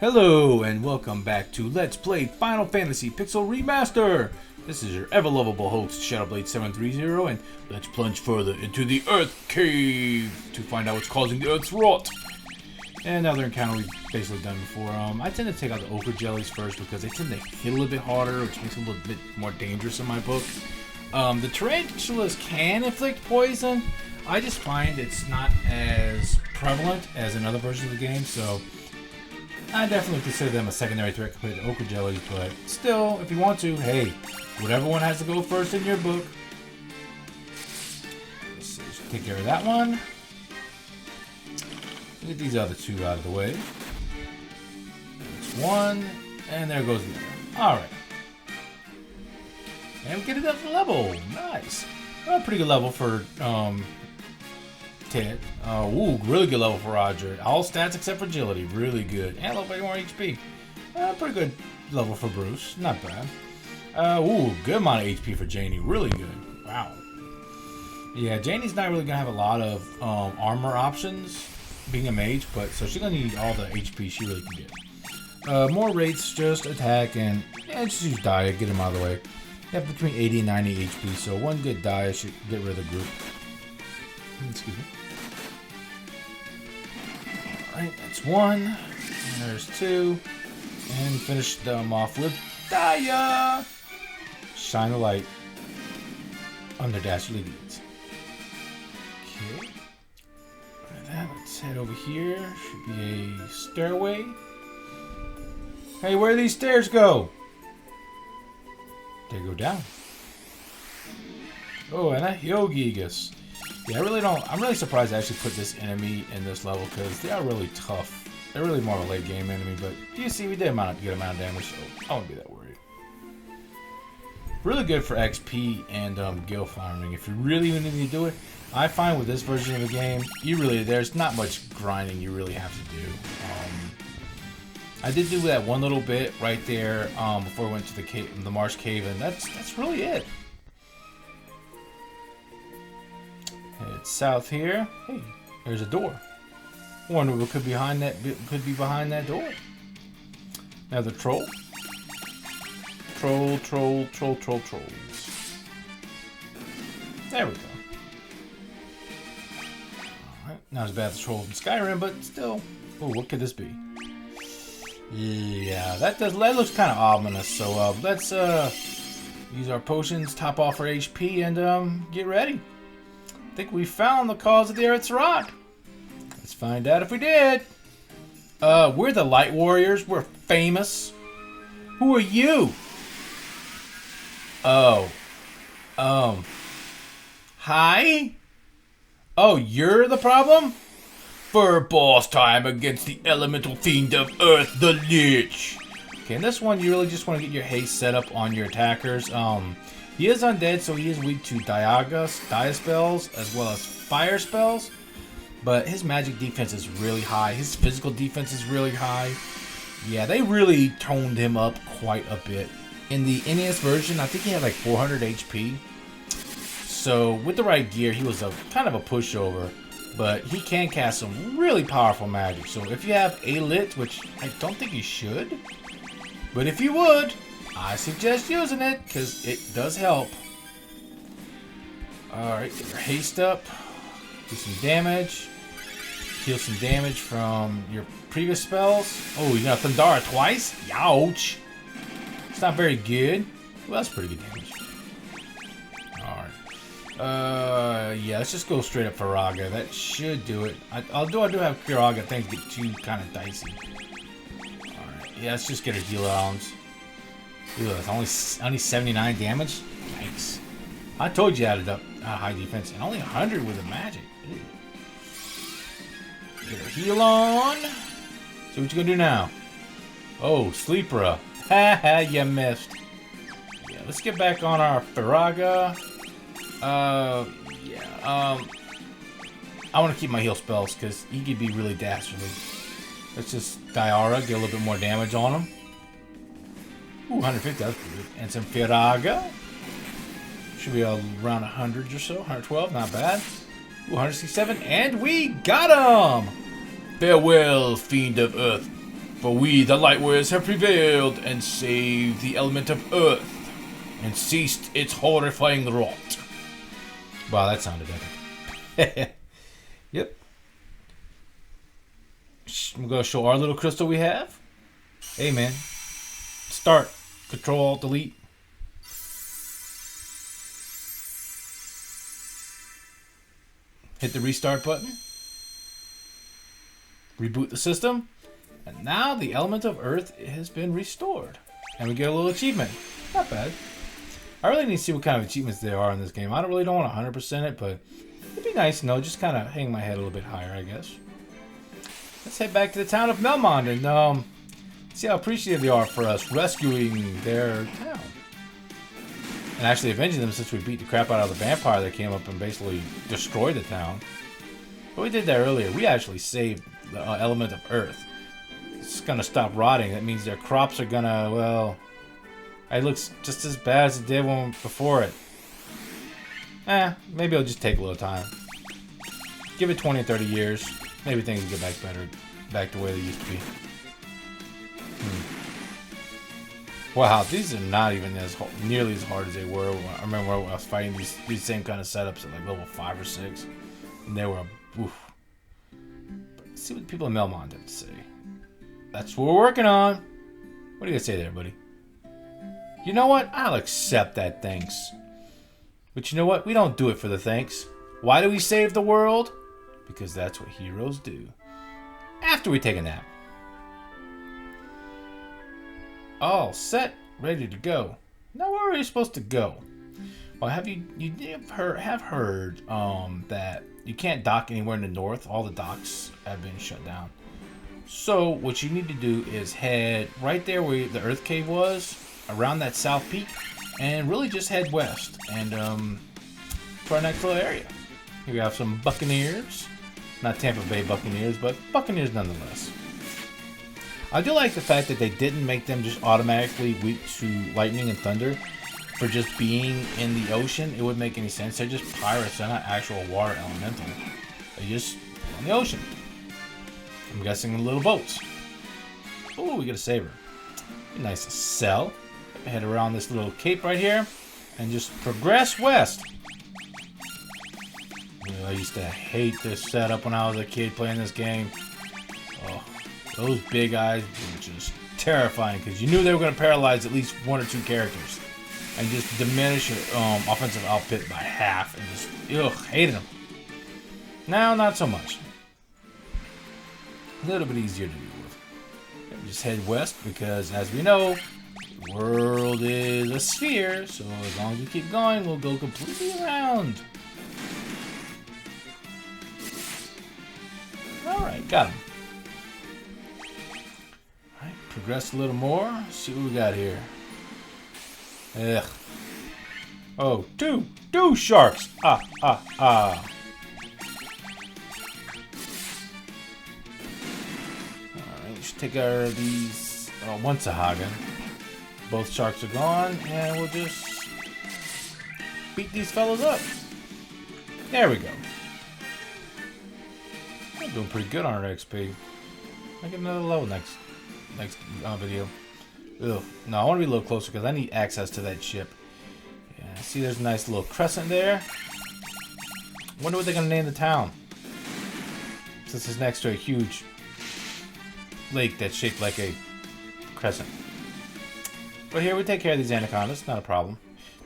Hello and welcome back to Let's Play Final Fantasy Pixel Remaster! This is your ever-lovable host, Shadowblade730, and let's plunge further into the Earth Cave to find out what's causing the Earth's rot. And another encounter we've basically done before. I tend to take out the ochre jellies first because they tend to hit a little bit harder, which makes it a little bit more dangerous in my book. The tarantulas can inflict poison. I just find it's not as prevalent as in other versions of the game, so I definitely consider them a secondary threat compared to ochre jellies, but still, if you want to, hey, whatever one has to go first in your book. Let's see, let's take care of that one. Get these other two out of the way. That's one, and there goes the other. Alright. And we get it up to level. Nice. Pretty good level for Ted. Ooh, really good level for Roger. All stats except for agility. Really good. And a little bit more HP. Pretty good level for Bruce. Not bad. Ooh, good amount of HP for Janie. Really good. Wow. Yeah, Janie's not really going to have a lot of armor options being a mage, but so she's going to need all the HP she really can get. More rates, just attack, and just use Dia, get him out of the way. You have between 80 and 90 HP, so one good Dia should get rid of the group. Excuse me. Alright, that's one. And there's two. And finish them off with Dia! Shine a light on their dastardly deeds. Okay. That, let's head over here. Should be a stairway. Hey, where do these stairs go? They go down. Oh, and a Yogigus. Yeah, I'm really surprised I actually put this enemy in this level because they are really tough. They're really more of a late game enemy, but you see, we did a good amount of damage, so I won't be that worried. Really good for XP and guild farming. If you really need to do it, I find with this version of the game, there's not much grinding you really have to do. I did do that one little bit right there before I went to the Marsh Cave, and that's really it. Head south here. Hey, there's a door. Wonder what could be behind that door. Another troll. Trolls. There we go. Alright, not as bad as the trolls in Skyrim, but still. Oh, what could this be? Yeah, that looks kind of ominous. So let's use our potions, top off our HP, and get ready. I think we found the cause of the Earth's rot. Let's find out if we did. We're the Light Warriors. We're famous. Who are you? Oh. Hi? Oh, you're the problem? For boss time against the elemental Fiend of Earth, the Lich. Okay, in this one, you really just want to get your haste set up on your attackers. He is undead, so he is weak to Dia spells, as well as fire spells. But his magic defense is really high. His physical defense is really high. Yeah, they really toned him up quite a bit. In the NES version, I think he had like 400 HP. So with the right gear, he was kind of a pushover. But he can cast some really powerful magic. So if you have a lit, which I don't think you should, but if you would, I suggest using it because it does help. Alright, get your haste up. Do some damage. Heal some damage from your previous spells. Oh, you got Thundara twice? Youch! It's not very good. Well, that's pretty good damage. Alright. Yeah, let's just go straight up for Raga. That should do it. I do have Kiraga. Things get too kind of dicey. Alright, yeah, let's just get a heal on. Ooh, that's only 79 damage? Yikes. I told you I had high defense, and only 100 with the magic. Ew. Get her heal on. See what you gonna do now. Oh, Sleepra. Haha, you missed. Yeah, let's get back on our Firaga. I want to keep my heal spells because he could be really dastardly. Let's just Diara, get a little bit more damage on him. Ooh, 150, that's pretty good. And some Firaga. Should be around 100 or so, 112, not bad. Ooh, 167, and we got him! Farewell, Fiend of Earth. For we, the Lightwearers, have prevailed and saved the element of Earth and ceased its horrifying rot. Wow, that sounded epic. Yep. I'm going to show our little crystal we have. Hey, man. Start. Control, Alt, Delete. Hit the restart button. Reboot the system. And now the element of Earth has been restored. And we get a little achievement. Not bad. I really need to see what kind of achievements there are in this game. I don't want to 100% it, but it'd be nice to know. Just kind of hang my head a little bit higher, I guess. Let's head back to the town of Melmond and see how appreciative they are for us rescuing their town. And actually avenging them since we beat the crap out of the vampire that came up and basically destroyed the town. But we did that earlier. We actually saved the element of Earth. It's going to stop rotting. That means their crops are going to, well, it looks just as bad as it did before it. Maybe it'll just take a little time. Give it 20 or 30 years. Maybe things will get back better, back to where they used to be. Wow, these are not even nearly as hard as they were. I remember when I was fighting these same kind of setups at like level 5 or 6. And they were, oof. But let's see what people in Melmond have to say. That's what we're working on. What do you say there, buddy? You know what? I'll accept that thanks. But you know what? We don't do it for the thanks. Why do we save the world? Because that's what heroes do. After we take a nap. All set, ready to go. Now where are you supposed to go? Well, have you heard that you can't dock anywhere in the north. All the docks have been shut down. So what you need to do is head right there where the Earth Cave was, around that south peak, and really just head west and to our next little area. Here we have some Buccaneers. Not Tampa Bay Buccaneers, but Buccaneers nonetheless. I do like the fact that they didn't make them just automatically weak to lightning and thunder for just being in the ocean. It wouldn't make any sense. They're just pirates. They're not actual water elemental. They just on the ocean. I'm guessing in little boats. Oh, we get a saber. Be nice to sell. Head around this little cape right here and just progress west. You know, I used to hate this setup when I was a kid playing this game. Oh, those big eyes were just terrifying because you knew they were going to paralyze at least one or two characters and just diminish your offensive output by half and just, hated them. Now, not so much. A little bit easier to deal with. Just head west because, as we know, the world is a sphere, so as long as we keep going, we'll go completely around. Alright, got him. Alright, progress a little more. See what we got here. Ugh. Oh, two sharks. Alright, let's take care of these. One Sahagin. Both sharks are gone, and we'll just beat these fellas up. There we go. We're doing pretty good on our XP. I get another level next video. Ugh. No, I want to be a little closer because I need access to that ship. Yeah, see, there's a nice little crescent there. Wonder what they're gonna name the town. Since it's next to a huge lake that's shaped like a crescent. But here we take care of these anacondas, not a problem.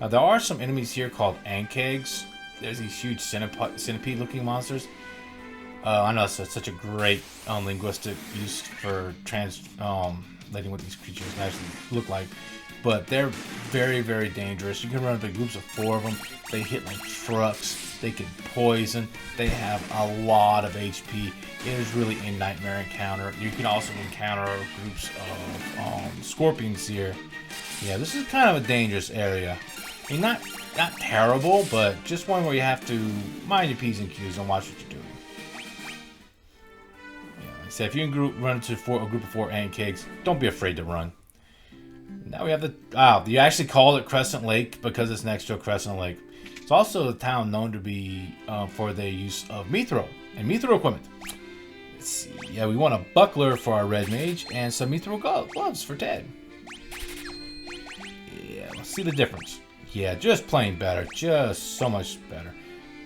Now there are some enemies here called ankegs. There's these huge centipede-looking monsters. I know it's such a great linguistic use for translating what these creatures actually look like. But they're very, very dangerous. You can run into groups of 4 of them. They hit like trucks. They can poison. They have a lot of HP. It is really a nightmare encounter. You can also encounter groups of scorpions here. Yeah, this is kind of a dangerous area. I mean, not terrible, but just one where you have to mind your P's and Q's and watch what you're doing. So if you can run into a group of 4 ankegs, don't be afraid to run. Now we have you actually call it Crescent Lake because it's next to a Crescent Lake. It's also a town known to be for their use of Mithril and Mithril equipment. Let's see. Yeah, we want a buckler for our red mage and some mithril gloves for Ted. Yeah, let's see the difference. Yeah, just plain better. Just so much better.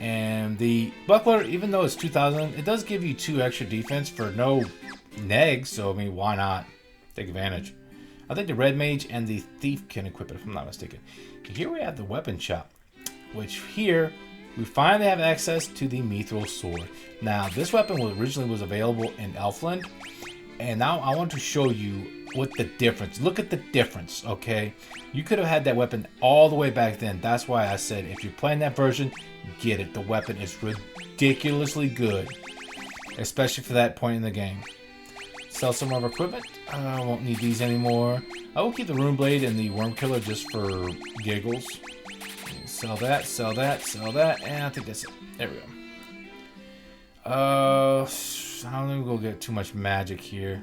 And the buckler, even though it's 2,000, it does give you 2 extra defense for no negs. So, I mean, why not take advantage? I think the red mage and the thief can equip it, if I'm not mistaken. Here we have the weapon shop, which here we finally have access to the mithril sword. Now, this weapon originally was available in Elfland, and now I want to show you what the difference. Look at the difference, okay? You could have had that weapon all the way back then. That's why I said if you're playing that version, get it. The weapon is ridiculously good, especially for that point in the game. Sell some of our equipment. I won't need these anymore. I will keep the rune blade and the worm killer just for giggles. Sell that, sell that, sell that, and I think that's it. There we go. I don't think we'll get too much magic here.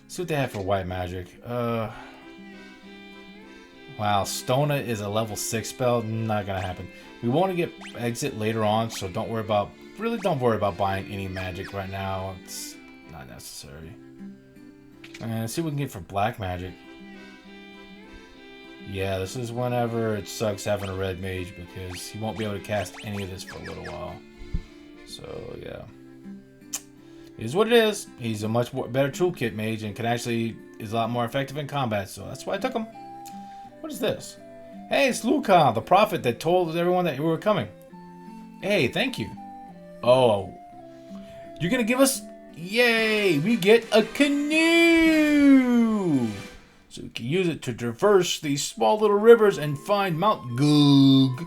See what they have for white magic. Wow, Stona is a level 6 spell. Not gonna happen. We want to get exit later on, so don't worry about buying any magic right now. It's not necessary. And let's see what we can get for black magic. Yeah, this is whenever it sucks having a red mage because he won't be able to cast any of this for a little while. So yeah, it is what it is. He's a much better toolkit mage and is a lot more effective in combat. So that's why I took him. What is this? Hey, it's Luca, the prophet that told everyone that we were coming. Hey, thank you. Oh, you're gonna give us? Yay! We get a canoe! So we can use it to traverse these small little rivers and find Mount Gulg.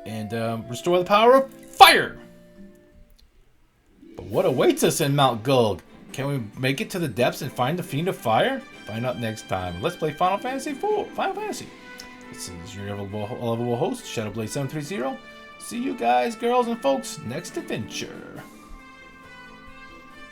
And restore the power of fire! But what awaits us in Mount Gulg? Can we make it to the depths and find the Fiend of Fire? Find out next time. Let's play Final Fantasy IV. Final Fantasy. This is your lovable host, Shadowblade730. See you guys, girls, and folks, next adventure.